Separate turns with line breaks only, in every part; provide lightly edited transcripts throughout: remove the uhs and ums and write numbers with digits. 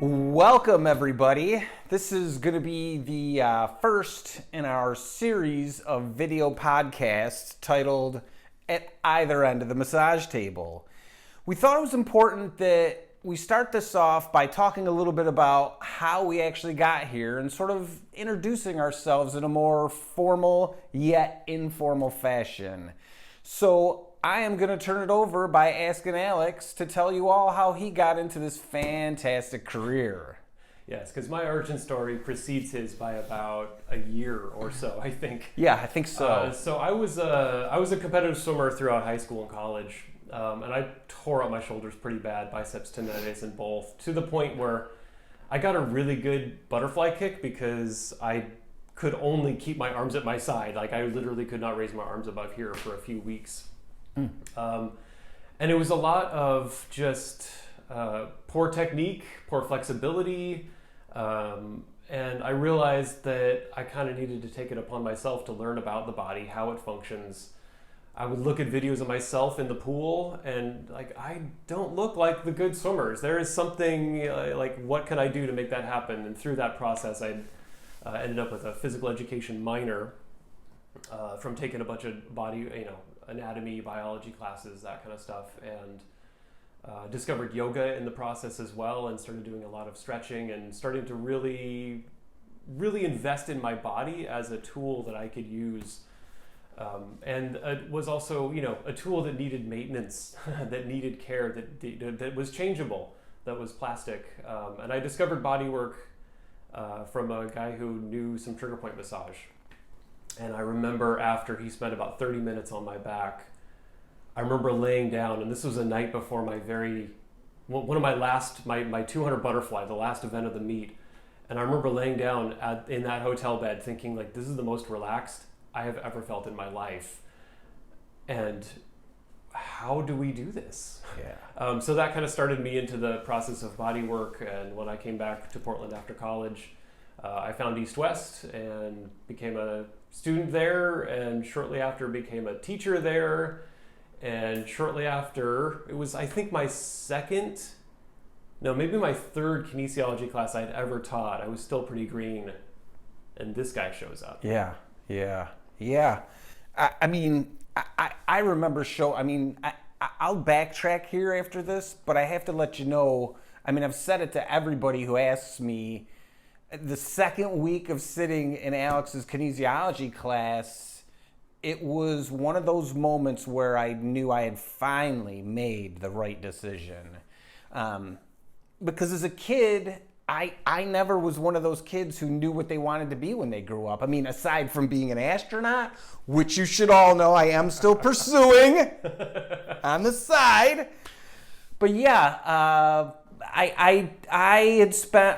Welcome, everybody. This is going to be the first in our series of video podcasts titled At Either End of the Massage Table. We thought it was important that we start this off by talking a little bit about how we actually got here and sort of introducing ourselves in a more formal yet informal fashion. So I am going to turn it over by asking Alex to tell you all how he got into this fantastic career.
Yes, because my origin story precedes his by about a year or so, I think.
Yeah, I think so.
So I was a competitive swimmer throughout high school and college, and I tore up my shoulders pretty bad, biceps tendonitis in both, to the point where I got a really good butterfly kick because I could only keep my arms at my side. Like, I literally could not raise my arms above here for a few weeks. And it was a lot of just poor technique, poor flexibility, and I realized that I kind of needed to take it upon myself to learn about the body, how it functions. I would look at videos of myself in the pool and like, I don't look like the good swimmers. There is something like, what can I do to make that happen? And through that process, I ended up with a physical education minor from taking a bunch of body, anatomy, biology classes, that kind of stuff, and discovered yoga in the process as well, and started doing a lot of stretching and starting to really invest in my body as a tool that I could use. And it was also, a tool that needed maintenance, that needed care, that was changeable, that was plastic. And I discovered bodywork from a guy who knew some trigger point massage. And I remember after he spent about 30 minutes on my back, I remember laying down, and this was a night before my 200 butterfly, the last event of the meet. And I remember laying down in that hotel bed thinking, like, this is the most relaxed I have ever felt in my life. And how do we do this?
Yeah.
So that kind of started me into the process of body work. And when I came back to Portland after college, I found East West and became a student there, and shortly after became a teacher there. And shortly after, it was, I think, my third kinesiology class I'd ever taught. I was still pretty green, and this guy shows up.
Yeah. I remember I'll backtrack here after this, but I have to let you know, I've said it to everybody who asks me. The second week of sitting in Alex's kinesiology class, it was one of those moments where I knew I had finally made the right decision. Because as a kid, I never was one of those kids who knew what they wanted to be when they grew up. Aside from being an astronaut, which you should all know I am still pursuing on the side. But yeah, I had spent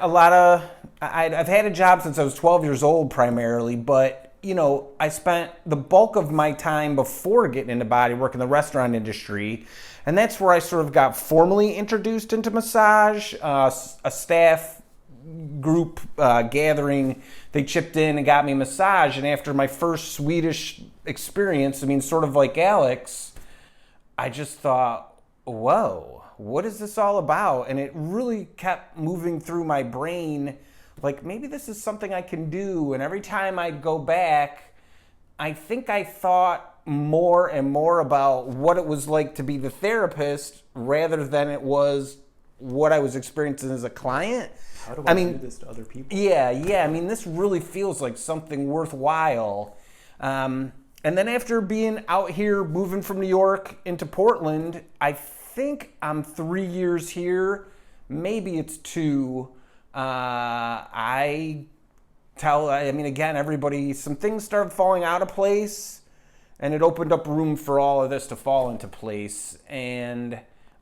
I've had a job since I was 12 years old primarily, but I spent the bulk of my time before getting into bodywork in the restaurant industry, and that's where I sort of got formally introduced into massage. A staff group gathering, they chipped in and got me a massage, and after my first Swedish experience, sort of like Alex, I just thought, whoa, what is this all about? And it really kept moving through my brain, like, maybe this is something I can do. And every time I'd go back, I think I thought more and more about what it was like to be the therapist rather than it was what I was experiencing as a client.
How do I do this to other people?
Yeah. This really feels like something worthwhile. And then after being out here, moving from New York into Portland, I think I'm 3 years here. Maybe it's 2. Everybody, some things started falling out of place, and it opened up room for all of this to fall into place. And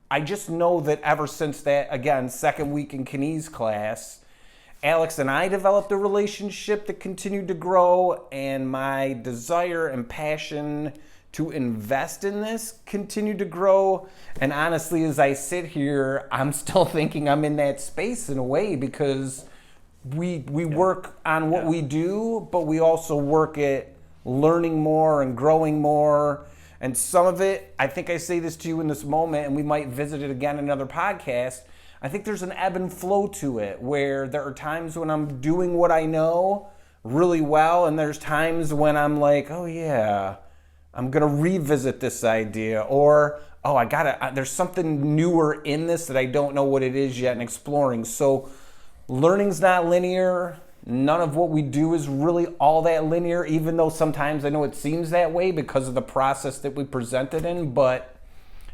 I just know that ever since that, again, second week in kines class, Alex and I developed a relationship that continued to grow, and my desire and passion to invest in this continued to grow. And honestly, as I sit here, I'm still thinking I'm in that space in a way, because we work on what we do, but we also work at learning more and growing more. And some of it, I think I say this to you in this moment, and we might visit it again in another podcast, I think there's an ebb and flow to it where there are times when I'm doing what I know really well, and there's times when I'm like, oh yeah, I'm gonna revisit this idea, or oh, there's something newer in this that I don't know what it is yet, and exploring. So learning's not linear. None of what we do is really all that linear, even though sometimes I know it seems that way because of the process that we present it in. But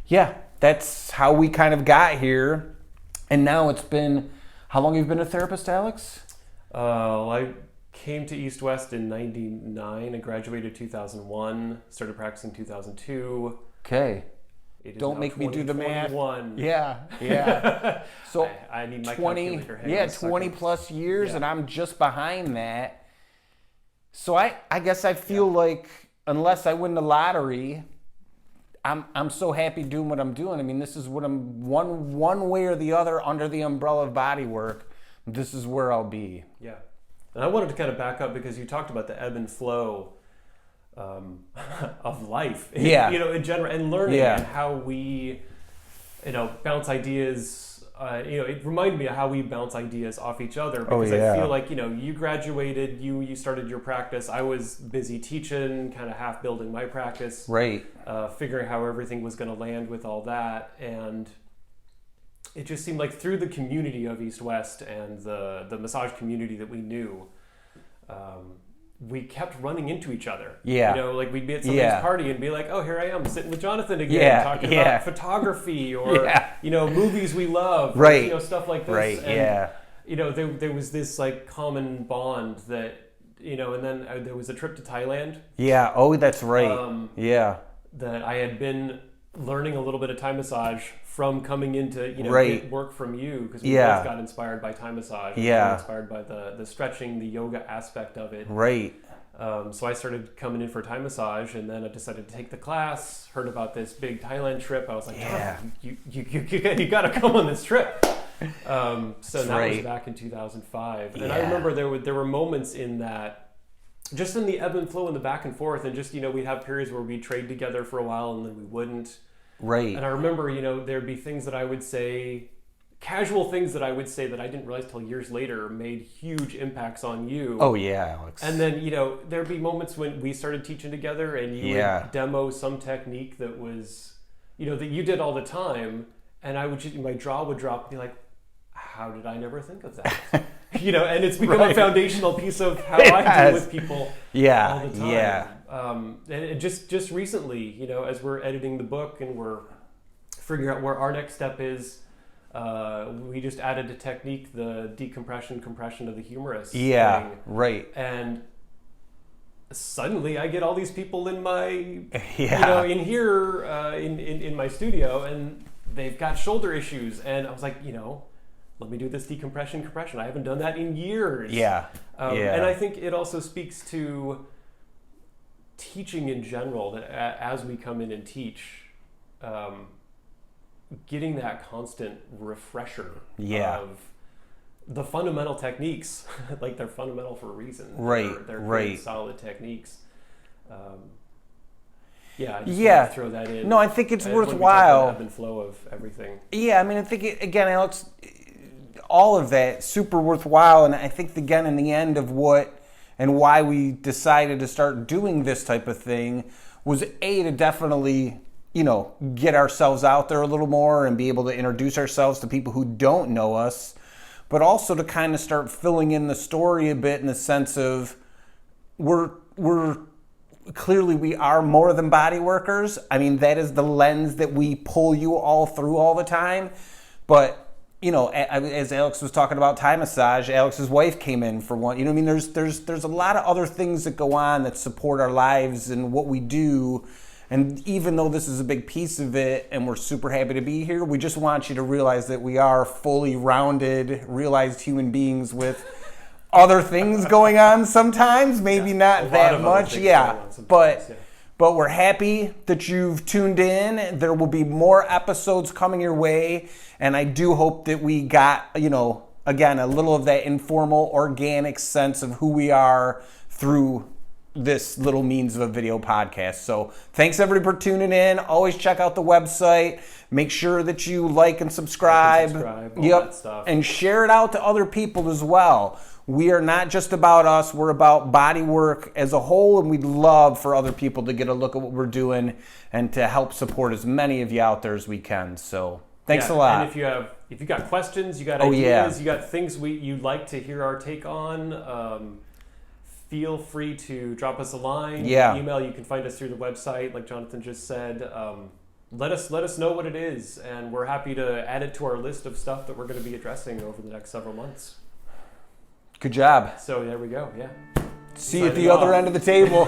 yeah, that's how we kind of got here. And now it's been, how long have you been a therapist, Alex?
I came to East West in 99. I graduated 2001, started practicing 2002.
Okay. Don't make me do the math. Yeah. So
I need my
20,
calculator.
20 plus years, and I'm just behind that. So I guess I feel like unless I win the lottery, I'm so happy doing what I'm doing. I mean, this is what I'm one way or the other under the umbrella of bodywork. This is where I'll be.
Yeah, and I wanted to kind of back up because you talked about the ebb and flow of life, in general, and learning and how we, bounce ideas. It reminded me of how we bounce ideas off each other because I feel like, you graduated, you started your practice. I was busy teaching, kind of half building my practice,
right?
Figuring how everything was going to land with all that, and it just seemed like through the community of East West and the massage community that we knew. We kept running into each other. Yeah. Like we'd be at somebody's party and be like, oh, here I am sitting with Jonathan again, talking about photography or, movies we love.
Right.
Or, stuff like this.
Right,
and, there was this like common bond that, and then there was a trip to Thailand.
Yeah. Oh, that's right.
That I had been learning a little bit of Thai massage from coming into, get work from you because we both got inspired by Thai massage. Inspired by the stretching, the yoga aspect of it.
Right.
So I started coming in for Thai massage, and then I decided to take the class. Heard about this big Thailand trip. I was like, you got to come on this trip. So that was back in 2005, and I remember there were moments in that, just in the ebb and flow and the back and forth, and just we'd have periods where we'd trade together for a while, and then we wouldn't.
Right.
And I remember, there'd be things that I would say, casual things that I would say that I didn't realize till years later made huge impacts on you.
Oh, yeah, Alex.
And then, there'd be moments when we started teaching together and you would demo some technique that was, that you did all the time. And I would my jaw would drop and be like, how did I never think of that? And it's become a foundational piece of how I deal with people all the time.
Yeah.
And it just recently, as we're editing the book and we're figuring out where our next step is, we just added a technique, the decompression, compression of the humerus.
Yeah,
thing.
right.
And suddenly I get all these people in my, in here, in my studio, and they've got shoulder issues. And I was like, let me do this decompression, compression. I haven't done that in years. And I think it also speaks to teaching in general, that as we come in and teach, getting that constant refresher of the fundamental techniques, like they're fundamental for a reason. They're great, solid techniques. I just want to throw that in.
No, I think it's worthwhile.
Ebb and flow of everything.
Yeah, I mean, I think again, Alex, all of that super worthwhile, and I think again in the end of what and why we decided to start doing this type of thing was to definitely, get ourselves out there a little more and be able to introduce ourselves to people who don't know us, but also to kind of start filling in the story a bit in the sense of we're clearly we are more than body workers. I mean, that is the lens that we pull you all through all the time. But as Alex was talking about Thai massage, Alex's wife came in for one. I mean, there's a lot of other things that go on that support our lives and what we do. And even though this is a big piece of it and we're super happy to be here, we just want you to realize that we are fully rounded, realized human beings with other things going on sometimes, maybe not that much. But we're happy that you've tuned in. There will be more episodes coming your way. And I do hope that we got, again, a little of that informal, organic sense of who we are through, this little means of a video podcast. So thanks everybody for tuning in. Always check out the website. Make sure that you like and subscribe.
All that stuff.
And share it out to other people as well. We are not just about us. We're about bodywork as a whole, and we'd love for other people to get a look at what we're doing and to help support as many of you out there as we can. So thanks a lot.
And if you got questions, you got ideas, you got things you'd like to hear our take on, feel free to drop us a line. Email. You can find us through the website, like Jonathan just said. Let us know what it is, and we're happy to add it to our list of stuff that we're going to be addressing over the next several months.
Good job.
So there we go. Yeah.
See you at the other end of the table.